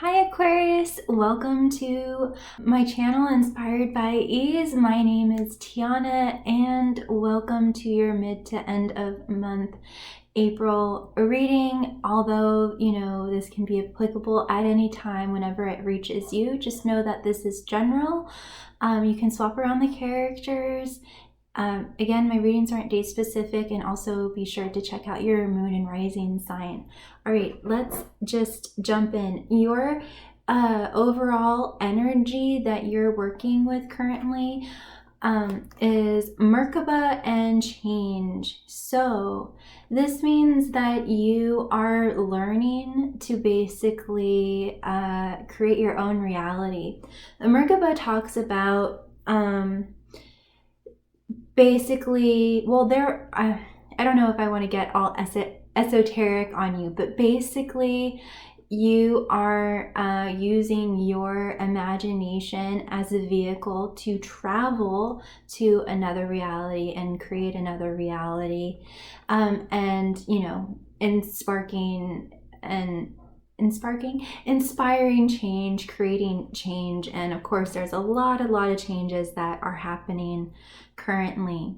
Hi Aquarius, welcome to my channel Inspired by Ease. My name is Tiana and welcome to your mid to end of month April reading. Although, this can be applicable at any time whenever it reaches you. Just know that this is general. You can swap around the characters. Again, my readings aren't date specific, and also be sure to check out your moon and rising sign. All right, let's just jump in. Your overall energy that you're working with currently is Merkaba and change. So this means that you are learning to basically create your own reality. The Merkaba talks about basically, well, I don't know if I want to get all esoteric on you, but basically you are using your imagination as a vehicle to travel to another reality and create another reality, and inspiring change, creating change. And of course there's a lot of changes that are happening currently.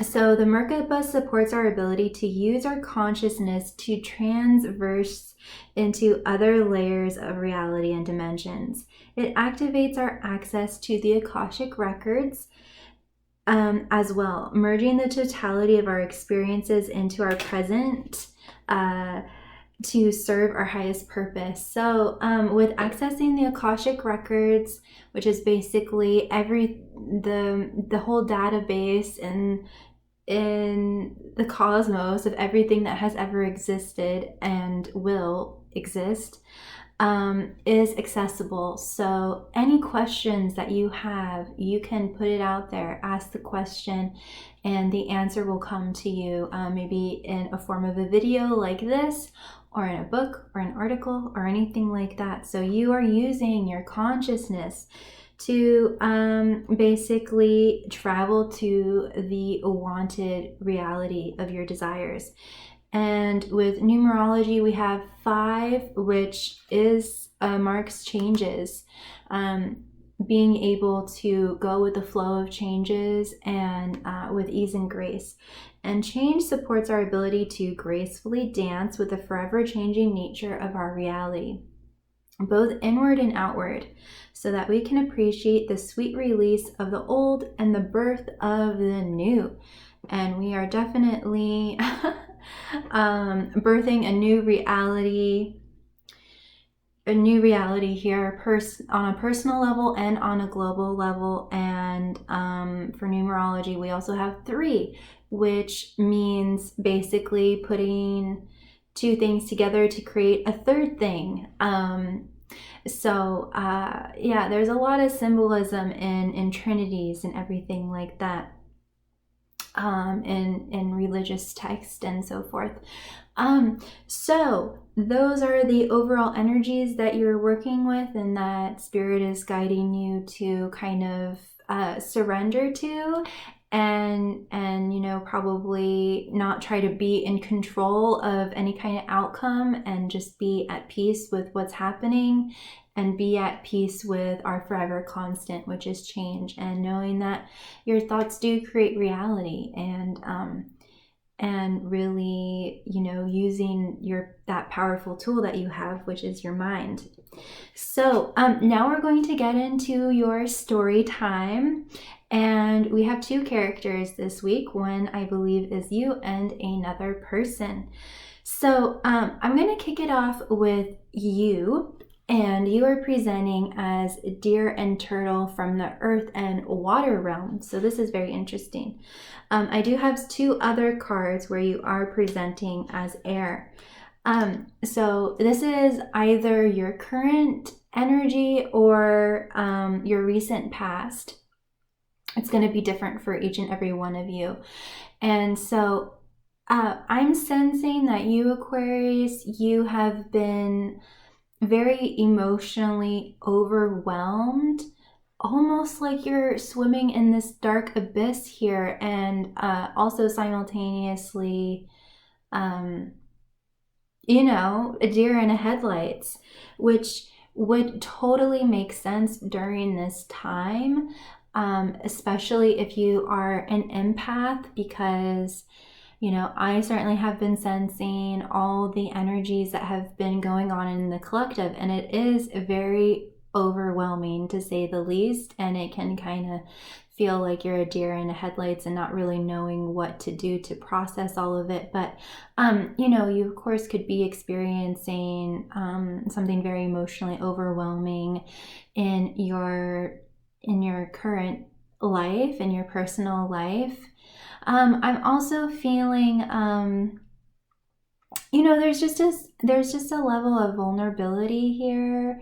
So the Merkaba supports our ability to use our consciousness to transverse into other layers of reality and dimensions. It activates our access to the Akashic records as well, merging the totality of our experiences into our present to serve our highest purpose. So with accessing the Akashic records, which is basically the whole database and in the cosmos of everything that has ever existed and will exist, is accessible. So any questions that you have, you can put it out there, ask the question, and the answer will come to you, maybe in a form of a video like this, or in a book or an article or anything like that. So you are using your consciousness to basically travel to the wanted reality of your desires. And with numerology, we have 5, which is marks changes, being able to go with the flow of changes and with ease and grace. And change supports our ability to gracefully dance with the forever changing nature of our reality, both inward and outward, so that we can appreciate the sweet release of the old and the birth of the new. And we are definitely birthing a new reality here, on a personal level and on a global level. And for numerology, we also have 3, which means basically putting 2 things together to create a third thing. Yeah, there's a lot of symbolism in trinities and everything like that, in religious text and so forth. So those are the overall energies that you're working with, and that Spirit is guiding you to kind of surrender to, and probably not try to be in control of any kind of outcome, and just be at peace with what's happening, and be at peace with our forever constant, which is change, and knowing that your thoughts do create reality, and really, using that powerful tool that you have, which is your mind. So now we're going to get into your story time. And we have 2 characters this week. One, I believe, is you, and another person. So I'm going to kick it off with you. And you are presenting as deer and turtle from the earth and water realm. So this is very interesting. I do have 2 other cards where you are presenting as air. So this is either your current energy or your recent past. It's going to be different for each and every one of you. And so I'm sensing that you, Aquarius, you have been very emotionally overwhelmed, almost like you're swimming in this dark abyss here, and also simultaneously you know, a deer in the headlights, which would totally make sense during this time, especially if you are an empath, because, you know, I certainly have been sensing all the energies that have been going on in the collective, and it is very overwhelming to say the least, and it can kind of feel like you're a deer in the headlights and not really knowing what to do to process all of it. But you know, you of course could be experiencing something very emotionally overwhelming in your current life, in your personal life. I'm also feeling you know, there's just a level of vulnerability here.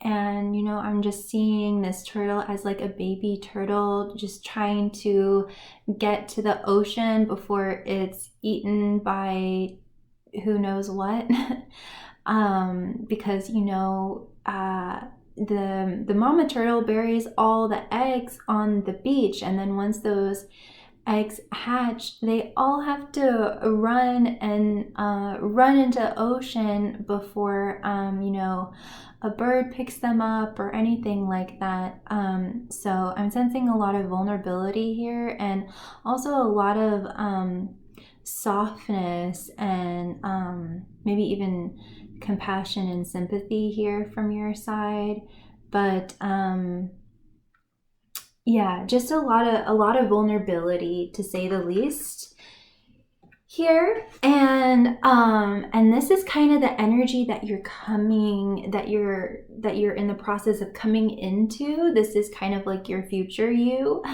And, you know, I'm just seeing this turtle as like a baby turtle just trying to get to the ocean before it's eaten by who knows what. Because, you know, the mama turtle buries all the eggs on the beach, and then once those eggs hatch, they all have to run into ocean before you know, a bird picks them up or anything like that. So I'm sensing a lot of vulnerability here, and also a lot of softness and maybe even compassion and sympathy here from your side. But yeah, just a lot of vulnerability, to say the least, here. And this is kind of the energy that you're in the process of coming into. This is kind of like your future you.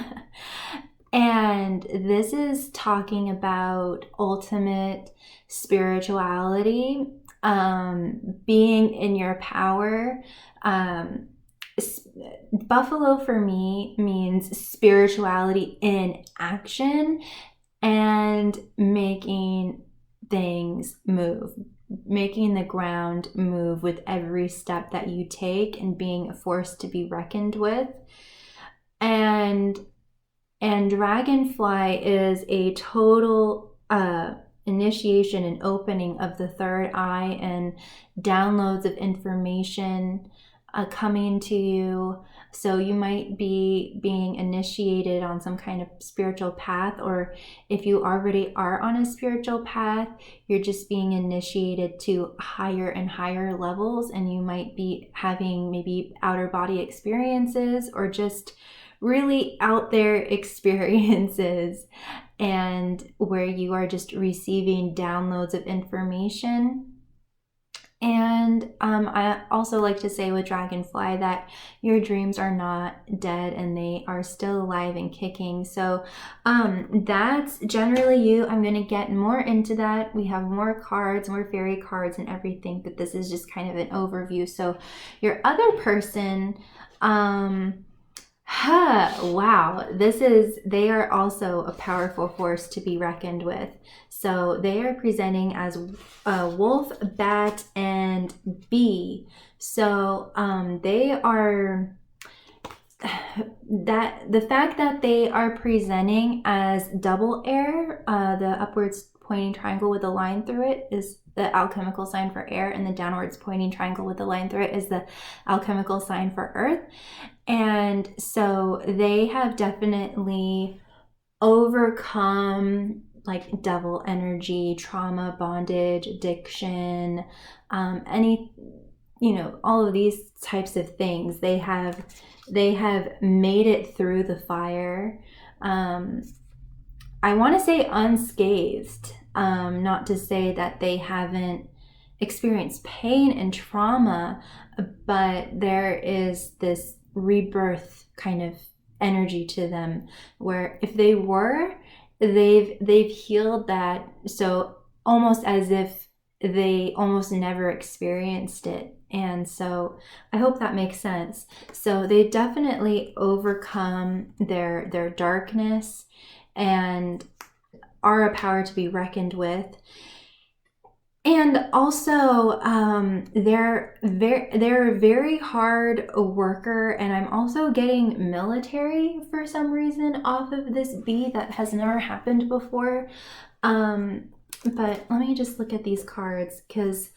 And this is talking about ultimate spirituality, being in your power. Buffalo for me means spirituality in action and making things move, making the ground move with every step that you take, and being a force to be reckoned with. And dragonfly is a total initiation and opening of the third eye, and downloads of information coming to you. So you might be being initiated on some kind of spiritual path, or if you already are on a spiritual path, you're just being initiated to higher and higher levels, and you might be having maybe outer body experiences, or just really out there experiences, and where you are just receiving downloads of information. And I also like to say with Dragonfly that your dreams are not dead, and they are still alive and kicking. So that's generally you. I'm going to get more into that. We have more cards, more fairy cards and everything, but this is just kind of an overview. So your other person, wow, they are also a powerful force to be reckoned with. So they are presenting as wolf, bat, and bee. So they are, the fact that they are presenting as double air, the upwards pointing triangle with a line through it is the alchemical sign for air, and the downwards pointing triangle with a line through it is the alchemical sign for earth. And so they have definitely overcome like devil energy, trauma, bondage, addiction, any, you know, all of these types of things. They have made it through the fire. I want to say unscathed, not to say that they haven't experienced pain and trauma, but there is this rebirth kind of energy to them, where if they were, they've healed that, so almost as if they almost never experienced it. And so I hope that makes sense. So they definitely overcome their darkness and are a power to be reckoned with. And also, they're a very hard worker, and I'm also getting military for some reason off of this bee that has never happened before. But let me just look at these cards, because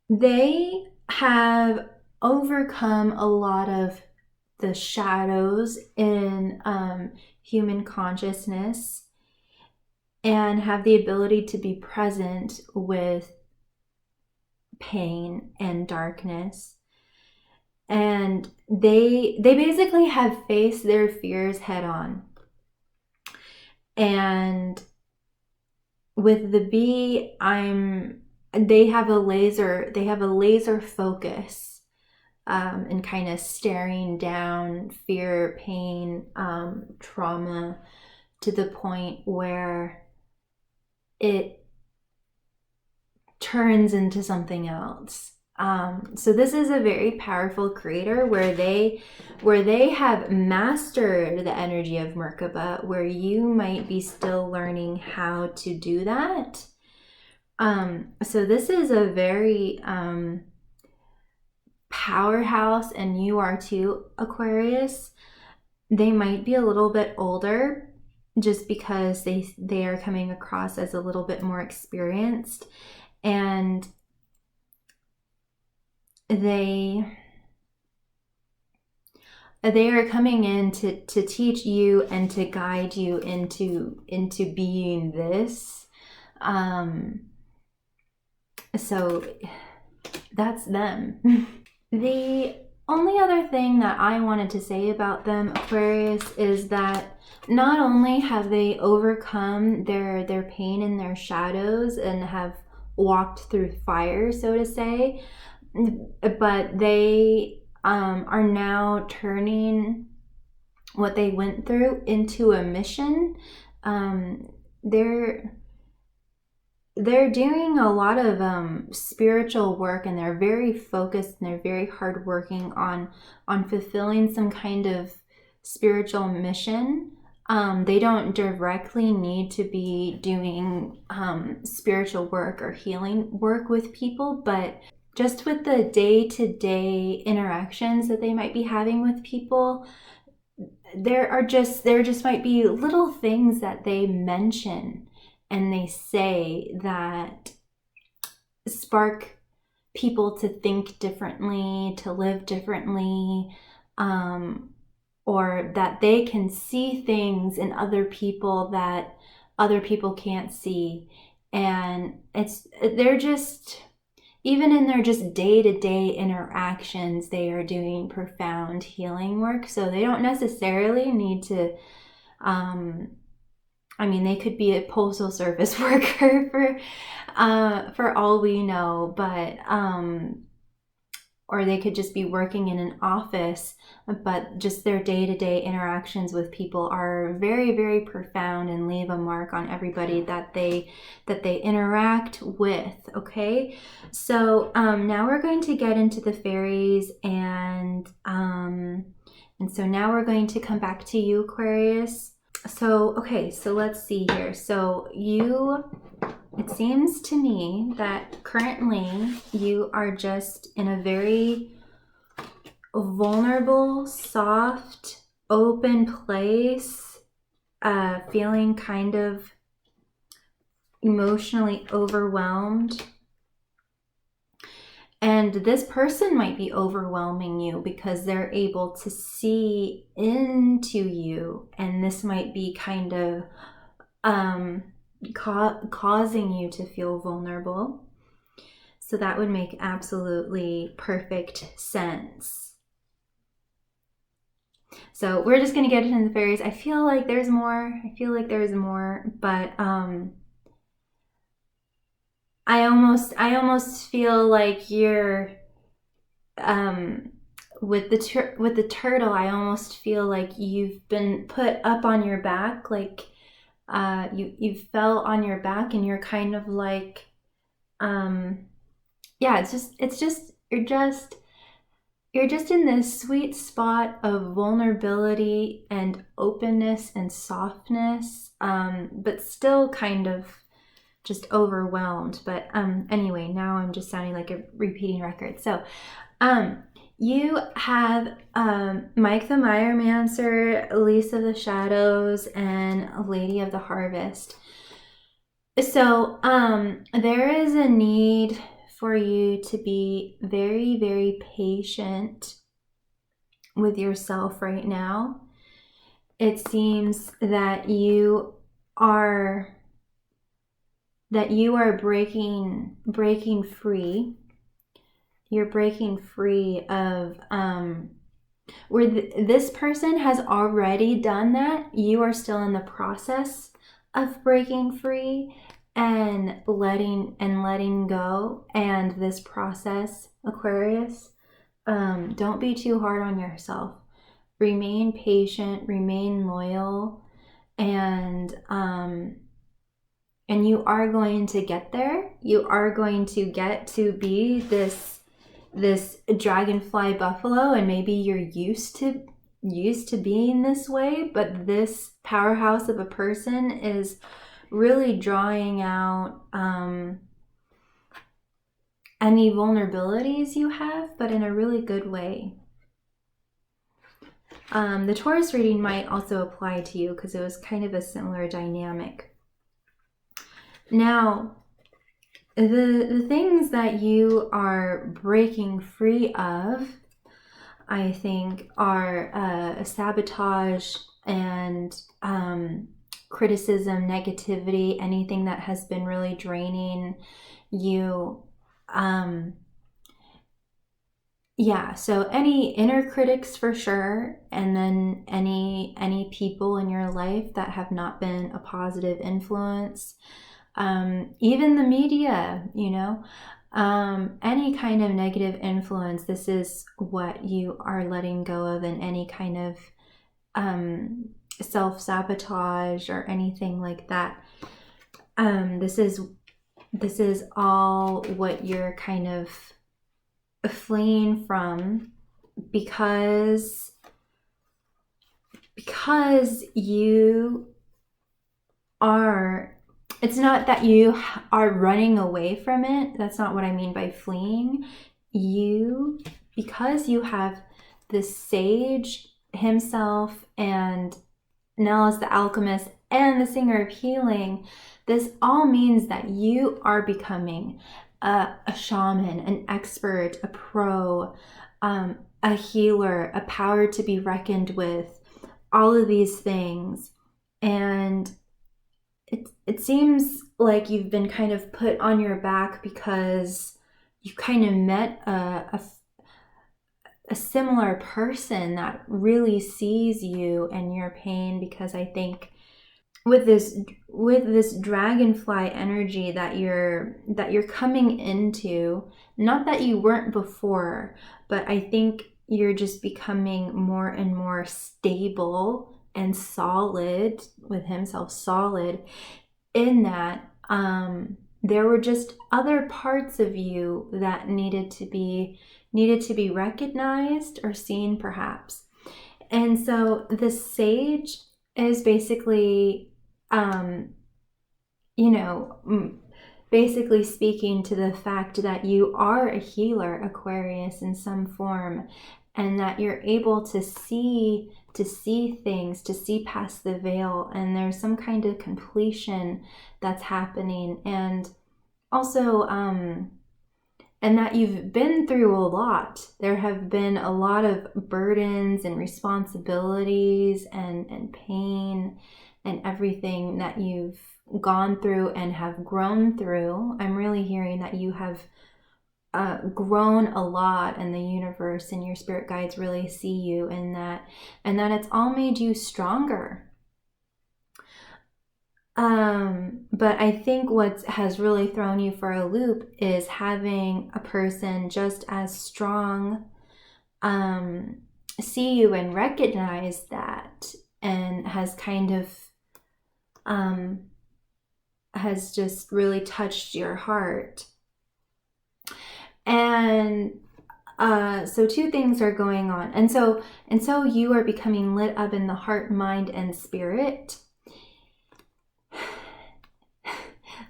they have overcome a lot of the shadows in human consciousness and have the ability to be present with pain and darkness. And they basically have faced their fears head on. And with the bee, they have a laser focus, and kind of staring down fear, pain, trauma, to the point where it turns into something else. So this is a very powerful creator where they have mastered the energy of Merkaba, where you might be still learning how to do that. So this is a very powerhouse, and you are too, Aquarius. They might be a little bit older, just because they are coming across as a little bit more experienced, and they are coming in to teach you and to guide you into being this. So that's them. The only other thing that I wanted to say about them, Aquarius, is that not only have they overcome their pain and their shadows and have walked through fire, so to say, but they are now turning what they went through into a mission. They're doing a lot of spiritual work, and they're very focused, and they're very hardworking on fulfilling some kind of spiritual mission. They don't directly need to be doing spiritual work or healing work with people, but just with the day-to-day interactions that they might be having with people, there just might be little things that they mention and they say that spark people to think differently, to live differently, or that they can see things in other people that other people can't see. And they're just, even in their just day-to-day interactions, they are doing profound healing work. So they don't necessarily need to, they could be a postal service worker for all we know, but, or they could just be working in an office, but just their day-to-day interactions with people are very, very profound and leave a mark on everybody that they interact with. Okay, so now we're going to get into the fairies, and so now we're going to come back to you, Aquarius. So okay, so let's see here. So it seems to me that currently you are just in a very vulnerable, soft, open place, feeling kind of emotionally overwhelmed. And this person might be overwhelming you because they're able to see into you, and this might be kind of causing you to feel vulnerable. So that would make absolutely perfect sense. So we're just going to get into the fairies. I feel like there's more, but I almost feel like you're with the turtle. I almost feel like you've been put up on your back, like you fell on your back, and you're kind of like you're just in this sweet spot of vulnerability and openness and softness, but still kind of just overwhelmed. But anyway, now I'm just sounding like a repeating record. So you have Mike the Meyermancer, Lisa of the Shadows, and Lady of the Harvest. So there is a need for you to be very, very patient with yourself right now. It seems that you are breaking free. You're breaking free of where this person has already done that. You are still in the process of breaking free and letting go. And this process, Aquarius, don't be too hard on yourself. Remain patient, remain loyal, and you are going to get there. You are going to get to be this dragonfly buffalo, and maybe you're used to being this way, but this powerhouse of a person is really drawing out any vulnerabilities you have, but in a really good way. The Taurus reading might also apply to you because it was kind of a similar dynamic. Now, the things that you are breaking free of, I think, are sabotage and criticism, negativity, anything that has been really draining you. Yeah, so any inner critics for sure, and then any people in your life that have not been a positive influence. Even the media, any kind of negative influence, this is what you are letting go of, and any kind of self-sabotage or anything like that. This is all what you're kind of fleeing from because you are. It's not that you are running away from it. That's not what I mean by fleeing. Because you have the sage himself and Nellis the alchemist and the singer of healing, this all means that you are becoming a shaman, an expert, a pro, a healer, a power to be reckoned with, all of these things. And it seems like you've been kind of put on your back because you kind of met a similar person that really sees you and your pain, because I think with this dragonfly energy that you're coming into, not that you weren't before, but I think you're just becoming more and more stable and solid with himself, solid in that there were just other parts of you that needed to be recognized or seen, perhaps. And so the sage is basically basically speaking to the fact that you are a healer, Aquarius, in some form, and that you're able to see things, to see past the veil, and there's some kind of completion that's happening. And also and that you've been through a lot. There have been a lot of burdens and responsibilities and pain and everything that you've gone through and have grown through. I'm really hearing that you have grown a lot, and the universe and your spirit guides really see you in that, and that it's all made you stronger. But I think what has really thrown you for a loop is having a person just as strong see you and recognize that, and has kind of has just really touched your heart. And so two things are going on, and so you are becoming lit up in the heart, mind, and spirit.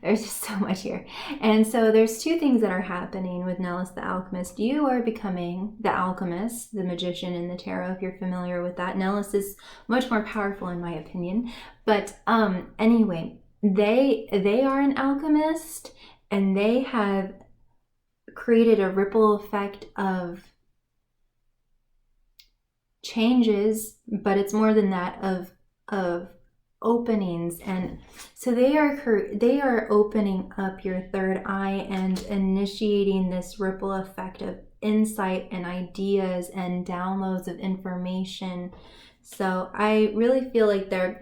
There's just so much here. And so there's two things that are happening with Nellis the alchemist. You are becoming the alchemist, the magician in the tarot, if you're familiar with that. Nellis is much more powerful in my opinion. But anyway, they are an alchemist, and they have created a ripple effect of changes, but it's more than that, of openings. And so they are opening up your third eye and initiating this ripple effect of insight and ideas and downloads of information. So I really feel like they're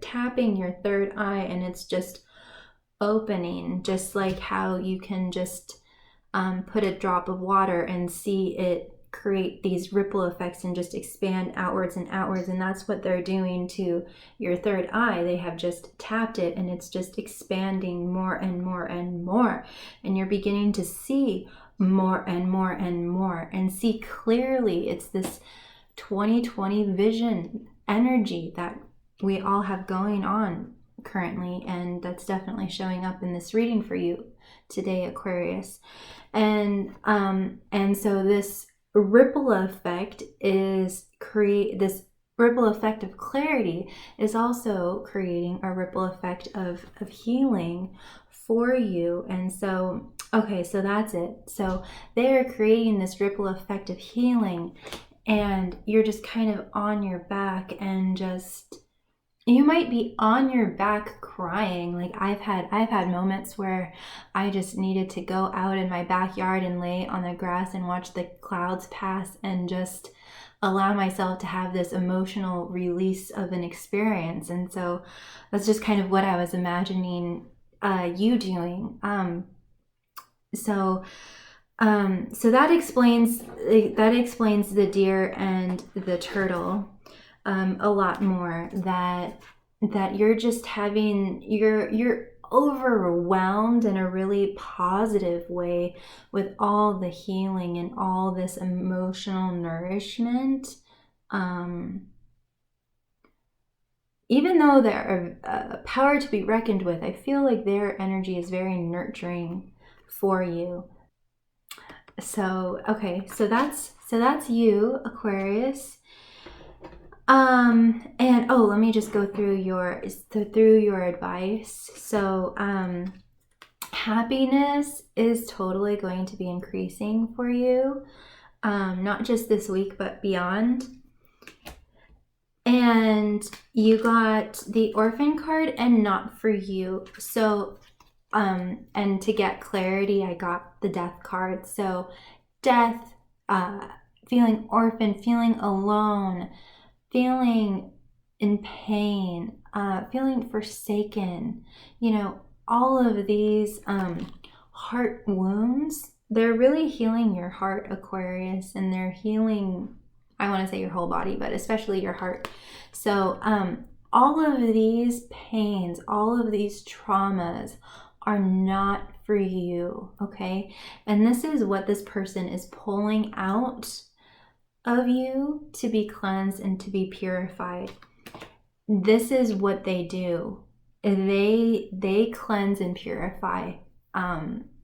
tapping your third eye, and it's just opening, just like how you can just put a drop of water and see it create these ripple effects and just expand outwards and outwards. And that's what they're doing to your third eye. They have just tapped it, and it's just expanding more and more and more. And you're beginning to see more and more and more, and see clearly. It's this 2020 vision energy that we all have going on currently, and that's definitely showing up in this reading for you today, Aquarius. And so this ripple effect this ripple effect of clarity is also creating a ripple effect of healing for you. And so, okay, so that's it. So they are creating this ripple effect of healing, and you're just kind of on your back, and just, you might be on your back crying. Like I've had moments where I just needed to go out in my backyard and lay on the grass and watch the clouds pass, and just allow myself to have this emotional release of an experience. And so that's just kind of what I was imagining you doing. So that explains the deer and the turtle a lot more. That you're just having, you're overwhelmed in a really positive way with all the healing and all this emotional nourishment. Even though they're a power to be reckoned with, I feel like their energy is very nurturing for you. So, okay, so that's you, Aquarius. And let me just go through your advice. So, happiness is totally going to be increasing for you, not just this week, but beyond. And you got the Orphan card and Not For You. So, and to get clarity, I got the Death card. So, death, feeling orphan, feeling alone, feeling in pain, feeling forsaken, all of these heart wounds, they're really healing your heart, Aquarius, and they're healing, I want to say your whole body, but especially your heart. So all of these pains, all of these traumas are not for you, okay? And this is what this person is pulling out of you to be cleansed and to be purified. This is what they do. They cleanse and purify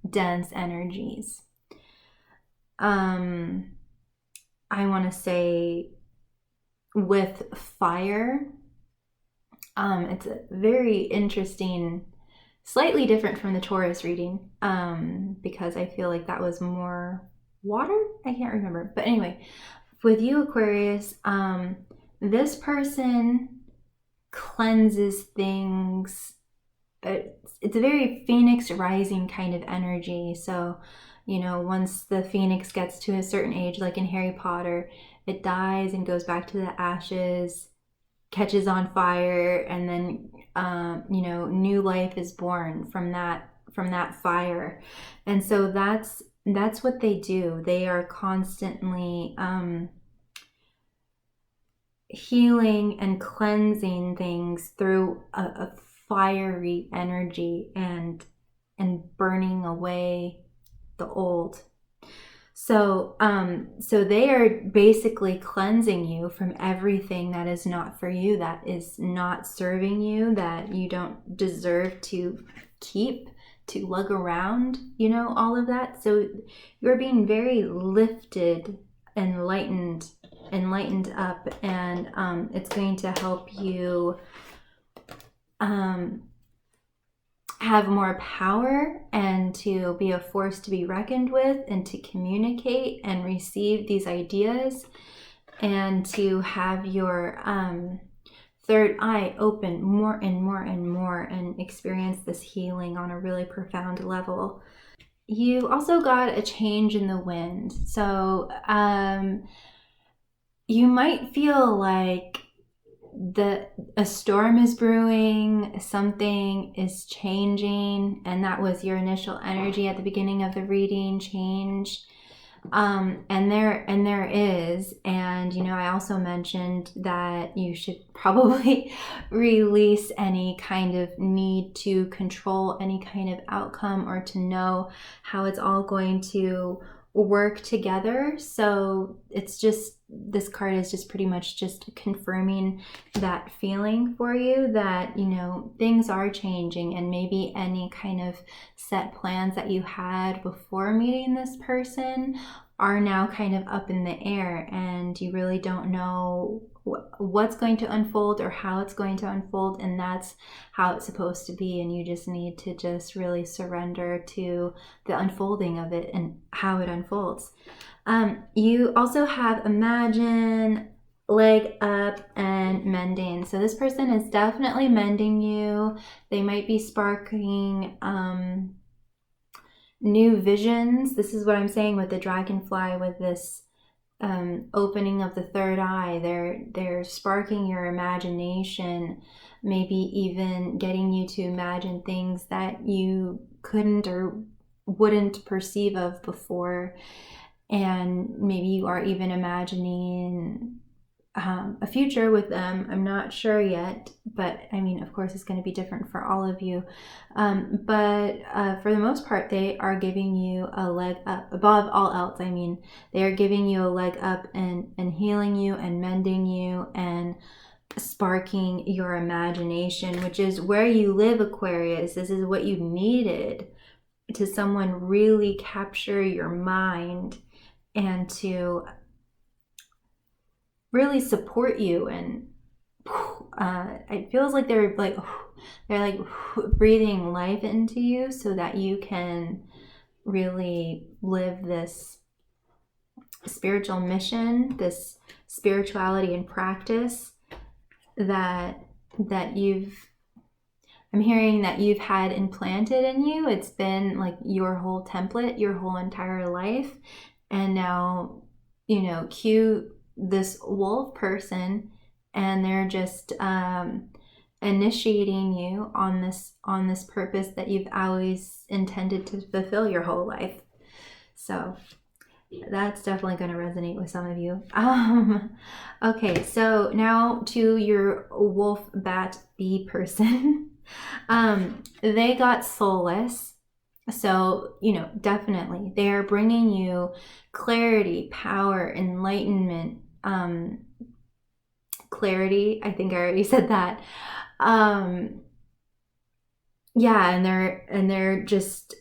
dense energies. I want to say with fire, it's a very interesting, slightly different from the Taurus reading, because I feel like that was more water. I can't remember, but anyway, with you, Aquarius, this person cleanses things. It's a very phoenix rising kind of energy. So, once the phoenix gets to a certain age, like in Harry Potter, it dies and goes back to the ashes, catches on fire, and then, new life is born from that fire. And so that's what they do. They are constantly healing and cleansing things through a fiery energy and burning away the old. So they are basically cleansing you from everything that is not for you, that is not serving you, that you don't deserve to keep, to lug around, all of that. So you're being very lifted, enlightened up, and it's going to help you have more power and to be a force to be reckoned with, and to communicate and receive these ideas, and to have your third eye open more and more and more, and experience this healing on a really profound level. You also got a change in the wind. So you might feel like a storm is brewing, something is changing, and that was your initial energy at the beginning of the reading, change. And there is, and you know, I also mentioned that you should probably release any kind of need to control any kind of outcome, or to know how it's all going to work together. So it's just, this card is just pretty much just confirming that feeling for you, that, you know, things are changing, and maybe any kind of set plans that you had before meeting this person are now kind of up in the air, and you really don't know what's going to unfold or how it's going to unfold, and that's how it's supposed to be, and you just need to just really surrender to the unfolding of it and how it unfolds. You also have imagine, leg up, and mending. So this person is definitely mending you. They might be sparking new visions. This is what I'm saying with the dragonfly, with this opening of the third eye. They're sparking your imagination, maybe even getting you to imagine things that you couldn't or wouldn't perceive of before. And maybe you are even imagining a future with them. I'm not sure yet, but I mean, of course, it's going to be different for all of you. But for the most part, they are giving you a leg up. Above all else, I mean, they are giving you a leg up and healing you and mending you and sparking your imagination, which is where you live, Aquarius. This is what you needed, to someone really capture your mind and to really support you. And it feels like they're like breathing life into you, so that you can really live this spiritual mission, this spirituality and practice that I'm hearing that you've had implanted in you. It's been like your whole template, your whole entire life. And now, you know, cue this wolf person, and they're just initiating you on this purpose that you've always intended to fulfill your whole life. So that's definitely going to resonate with some of you. Okay, so now to your wolf bat bee person. They got soulless. So, you know, definitely they are bringing you clarity, power, enlightenment, clarity. I think I already said that. Yeah, and they're just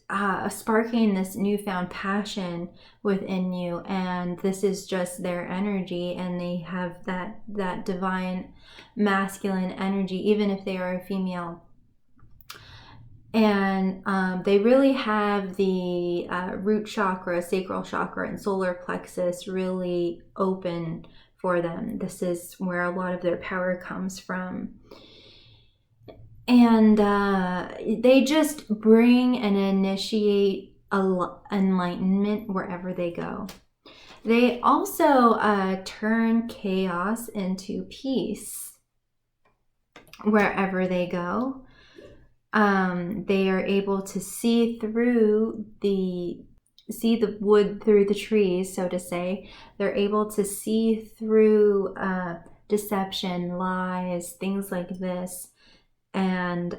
sparking this newfound passion within you, and this is just their energy, and they have that divine masculine energy, even if they are a female. And they really have the root chakra, sacral chakra, and solar plexus really open for them. This is where a lot of their power comes from. And they just bring and initiate enlightenment wherever they go. They also turn chaos into peace wherever they go. They are able to see the wood through the trees, so to say. They're able to see through deception, lies, things like this, and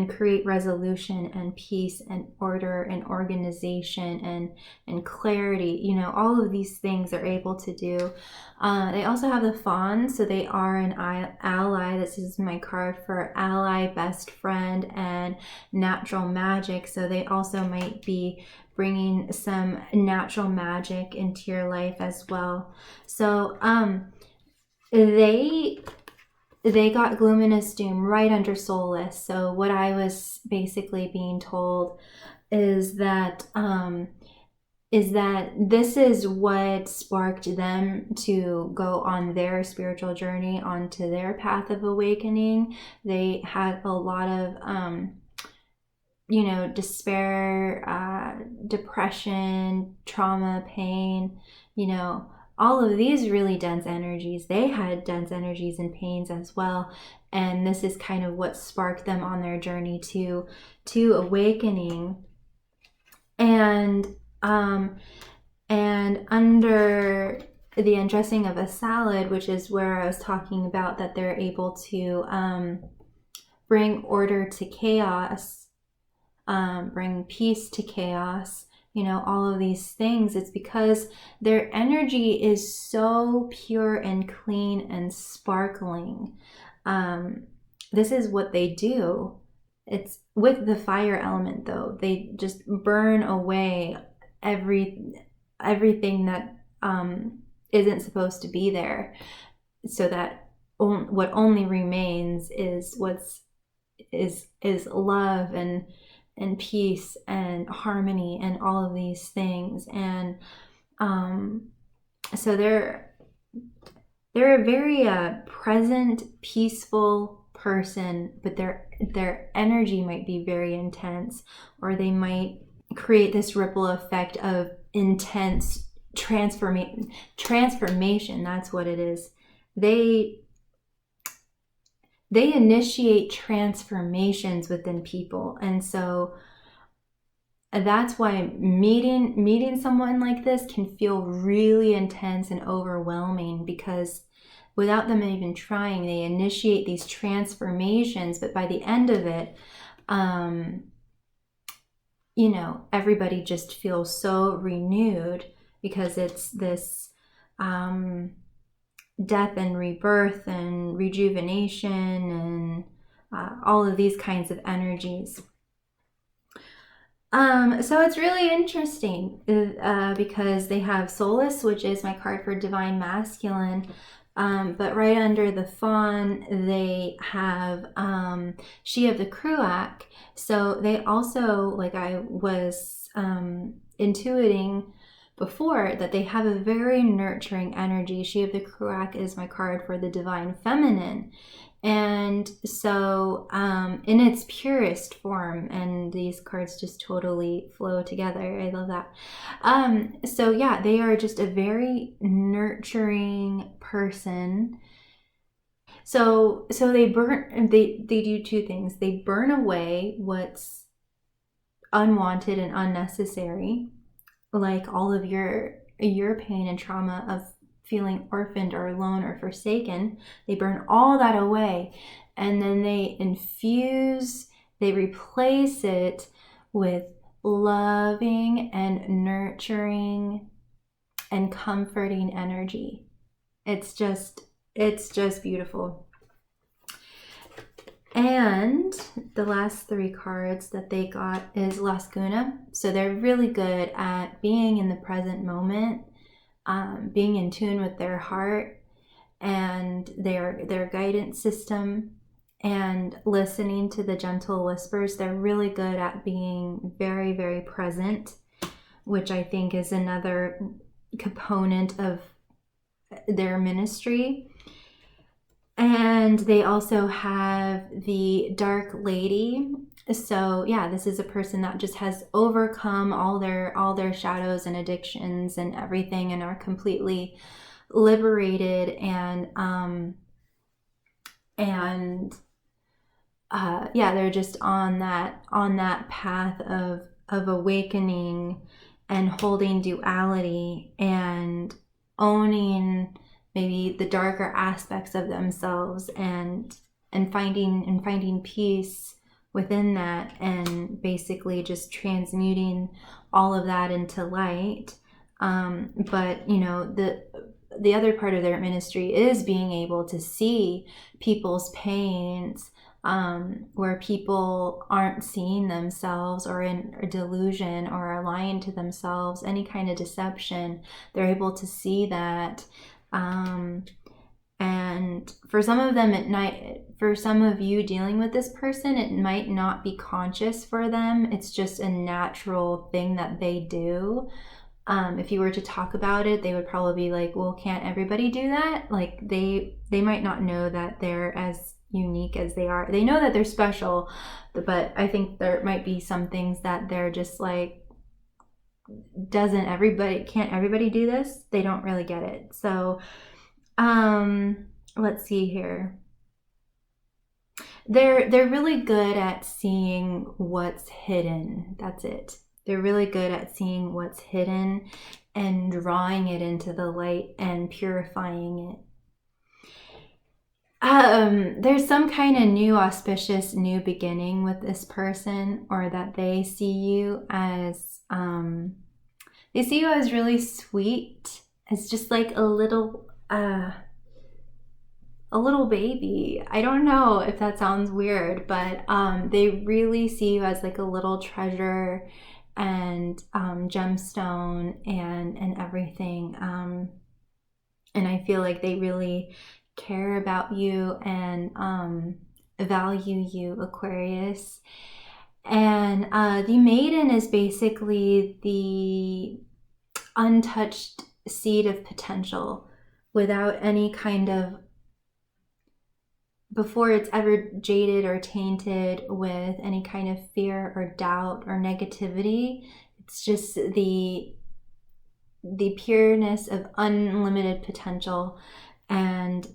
create resolution and peace and order and organization and clarity. You know, all of these things they're able to do. They also have the fawn, so they are an ally. This is my card for ally, best friend, and natural magic. So they also might be bringing some natural magic into your life as well. So they they got Gluminous Doom right under Soulless. So what I was basically being told is that this is what sparked them to go on their spiritual journey, onto their path of awakening. They had a lot of you know, despair, depression, trauma, pain, you know, all of these really dense energies. They had dense energies and pains as well. And this is kind of what sparked them on their journey to awakening. And under the undressing of a salad, which is where I was talking about that they're able to bring order to chaos, bring peace to chaos, you know, all of these things. It's because their energy is so pure and clean and sparkling. This is what they do. It's with the fire element, though. They just burn away everything that isn't supposed to be there, so that what only remains is is love and peace and harmony and all of these things. And so they're a very present, peaceful person, but their energy might be very intense, or they might create this ripple effect of intense transformation. That's what it is. They initiate transformations within people. And so that's why meeting someone like this can feel really intense and overwhelming, because without them even trying, they initiate these transformations. But by the end of it, you know, everybody just feels so renewed, because it's this death and rebirth and rejuvenation and all of these kinds of energies. So it's really interesting because they have Soulless, which is my card for Divine Masculine. But right under the Fawn, they have She of the Cruach. So they also, like I was intuiting before, that they have a very nurturing energy. She of the Cruach is my card for the Divine Feminine. And so in its purest form, and these cards just totally flow together. I love that. So yeah, they are just a very nurturing person. So they do two things. They burn away what's unwanted and unnecessary, like all of your pain and trauma of feeling orphaned or alone or forsaken. They burn all that away, and then they replace it with loving and nurturing and comforting energy. It's just beautiful. And the last three cards that they got is Las Guna. So they're really good at being in the present moment, being in tune with their heart and their guidance system, and listening to the gentle whispers. They're really good at being very, very present, which I think is another component of their ministry. And they also have the Dark Lady. So yeah, this is a person that just has overcome all their shadows and addictions and everything, and are completely liberated and yeah, they're just on that path of awakening and holding duality and owning maybe the darker aspects of themselves, and finding peace within that, and basically just transmuting all of that into light. But you know, the other part of their ministry is being able to see people's pains, where people aren't seeing themselves, or in a delusion, or lying to themselves, any kind of deception. They're able to see that, And for some of them, for some of you dealing with this person, it might not be conscious for them. It's just a natural thing that they do. If you were to talk about it, they would probably be like, well, can't everybody do that? Like they might not know that they're as unique as they are. They know that they're special, but I think there might be some things that they're just like, can't everybody do this? They don't really get it. So let's see here. They're really good at seeing what's hidden. That's it. They're really good at seeing what's hidden and drawing it into the light and purifying it. There's some kind of new auspicious new beginning with this person, or that they see you as really sweet, as just like a little baby. I don't know if that sounds weird, but they really see you as like a little treasure and gemstone and everything. And I feel like they really care about you and value you, Aquarius. And the maiden is basically the untouched seed of potential, without any kind of, before it's ever jaded or tainted with any kind of fear or doubt or negativity. It's just the pureness of unlimited potential. And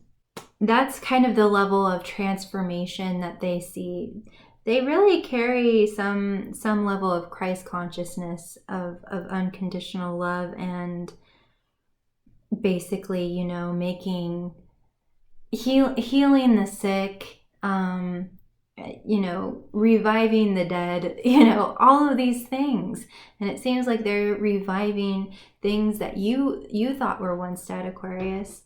that's kind of the level of transformation that they see. They really carry some level of Christ consciousness of unconditional love, and basically, you know, healing the sick, you know, reviving the dead, you know, all of these things. And it seems like they're reviving things that you thought were once dead, Aquarius.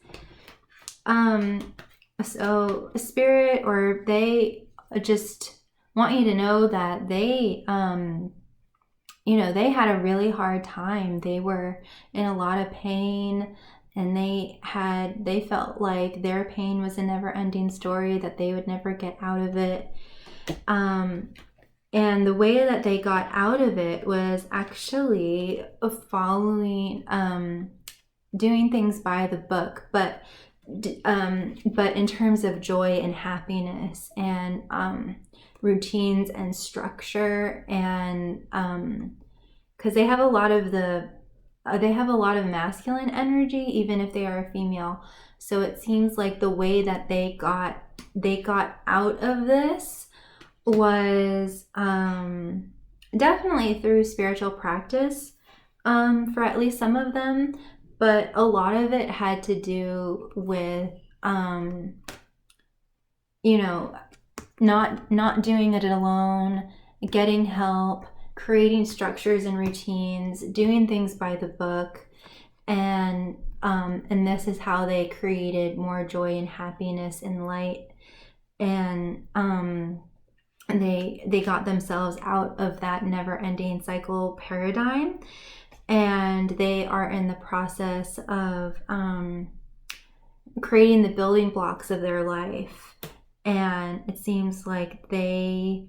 So Spirit, or they just want you to know that they, you know, they had a really hard time. They were in a lot of pain, and they felt like their pain was a never-ending story, that they would never get out of it. And the way that they got out of it was actually following, doing things by the book, but in terms of joy and happiness and routines and structure, and because they have a lot of masculine energy, even if they are a female. So it seems like the way that they got out of this was definitely through spiritual practice, for at least some of them, but a lot of it had to do with you know, not doing it alone, getting help, creating structures and routines, doing things by the book, and this is how they created more joy and happiness and light, and they got themselves out of that never-ending cycle paradigm, and they are in the process of creating the building blocks of their life. And it seems like they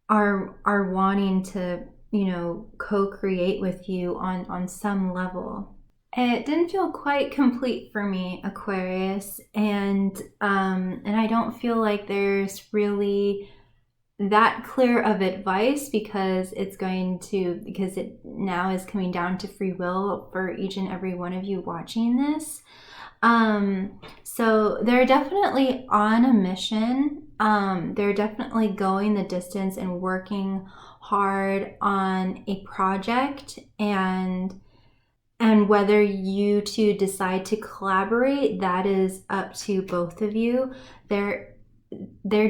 are wanting to, you know, co-create with you on some level. It didn't feel quite complete for me, Aquarius, and I don't feel like there's really that clear of advice, because it now is coming down to free will for each and every one of you watching this. So they're definitely on a mission. They're definitely going the distance and working hard on a project, and whether you two decide to collaborate, that is up to both of you. There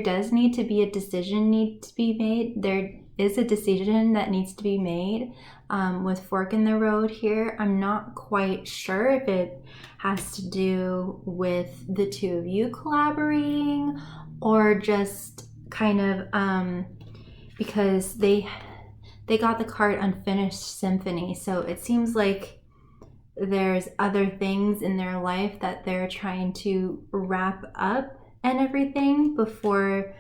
does need to be a decision needs to be made. There is a decision that needs to be made with fork in the road here. I'm not quite sure if it has to do with the two of you collaborating, or just kind of because they got the card Unfinished Symphony. So it seems like there's other things in their life that they're trying to wrap up and everything before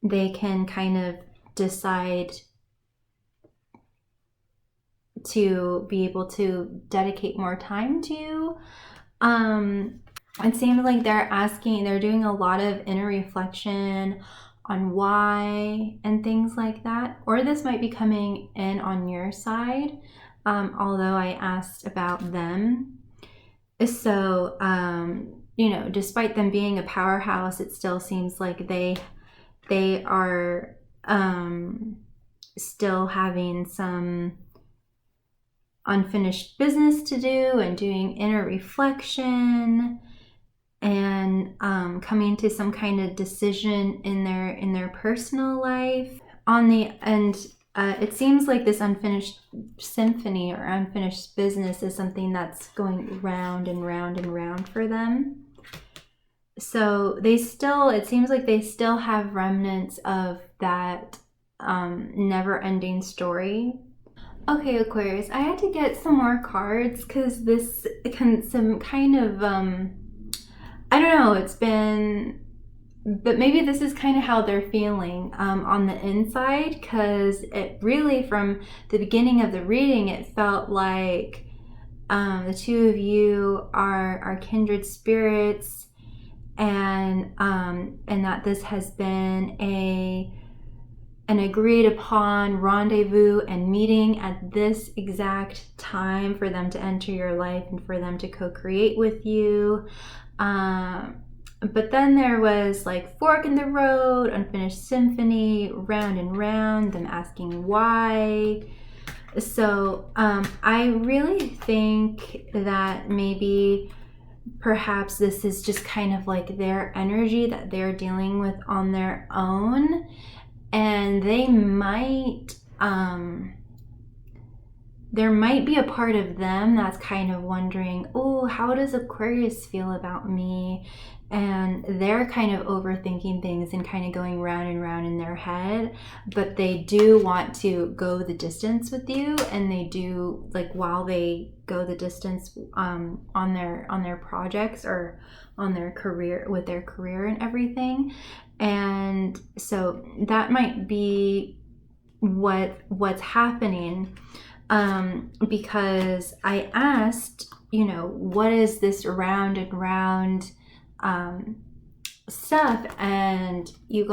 they can kind of decide to be able to dedicate more time to you. It seems like they're doing a lot of inner reflection on why and things like that. Or this might be coming in on your side, although I asked about them. So, you know, despite them being a powerhouse, it still seems like they are still having some unfinished business to do and doing inner reflection and coming to some kind of decision in their personal life. On the end, it seems like this unfinished symphony or unfinished business is something that's going round and round and round for them. So it seems like they still have remnants of that never-ending story. Okay, Aquarius, I had to get some more cards because this some kind of, I don't know, but maybe this is kind of how they're feeling on the inside, because it really, from the beginning of the reading, it felt like the two of you are kindred spirits, and that this has been an agreed upon rendezvous and meeting at this exact time for them to enter your life and for them to co-create with you. But then there was like fork in the road, unfinished symphony, round and round, them asking why. So I really think that maybe perhaps this is just kind of like their energy that they're dealing with on their own. And they might, there might be a part of them that's kind of wondering, oh, how does Aquarius feel about me? And they're kind of overthinking things and kind of going round and round in their head, but they do want to go the distance with you, and they do, like, while they go the distance on their projects or on their career, with their career and everything. And so that might be what's happening, because I asked, you know, what is this round and round stuff, and they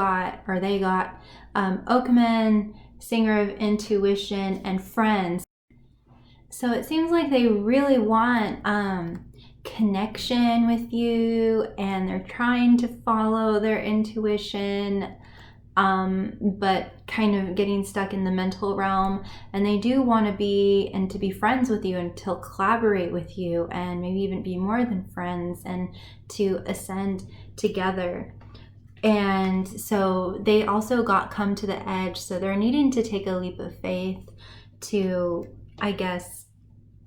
got Oakman, singer of intuition, and friends. So it seems like they really want connection with you, and they're trying to follow their intuition, but kind of getting stuck in the mental realm. And they do want to be friends with you and to collaborate with you, and maybe even be more than friends, and to ascend together. And so they also come to the edge, so they're needing to take a leap of faith to, I guess,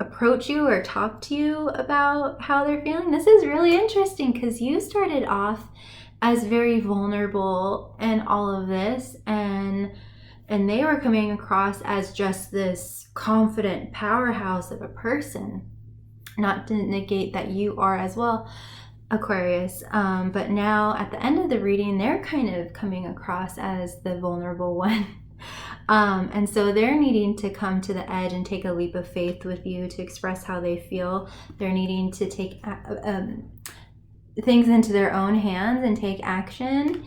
approach you or talk to you about how they're feeling. This is really interesting because you started off as very vulnerable in all of this, and they were coming across as just this confident powerhouse of a person. Not to negate that you are as well, Aquarius, but now at the end of the reading, they're kind of coming across as the vulnerable one. And so they're needing to come to the edge and take a leap of faith with you to express how they feel. They're needing to take things into their own hands and take action.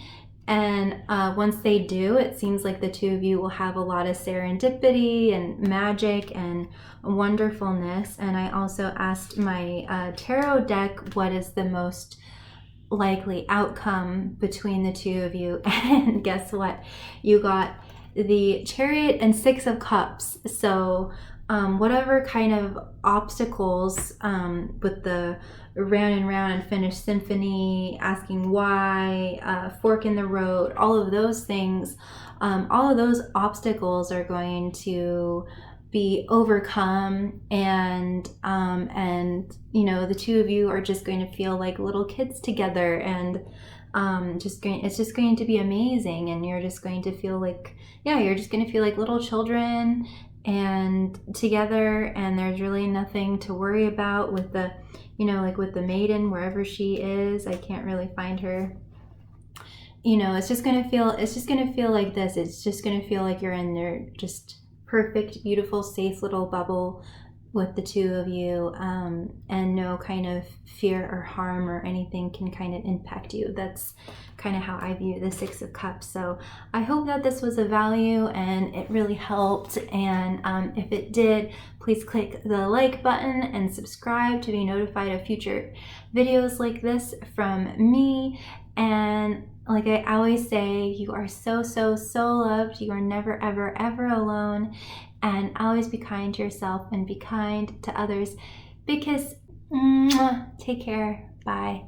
And once they do, it seems like the two of you will have a lot of serendipity and magic and wonderfulness. And I also asked my tarot deck, what is the most likely outcome between the two of you? And guess what? You got the Chariot and Six of Cups. So whatever kind of obstacles with the round and round unfinished symphony, asking why, fork in the road, all of those things, all of those obstacles are going to be overcome, and you know, the two of you are just going to feel like little kids together, and it's just going to be amazing, and you're just going to feel like, yeah, you're just going to feel like little children, and together, and there's really nothing to worry about with the, you know, like with the maiden, wherever she is. I can't really find her. You know, it's just gonna feel like this. It's just gonna feel like you're in their just perfect, beautiful, safe little bubble with the two of you, and no kind of fear or harm or anything can kind of impact you. That's kind of how I view the Six of Cups. So I hope that this was of value and it really helped. And if it did, please click the like button and subscribe to be notified of future videos like this from me. And like I always say, you are so, so, so loved. You are never, ever, ever alone. And always be kind to yourself and be kind to others. Big kiss. Take care. Bye.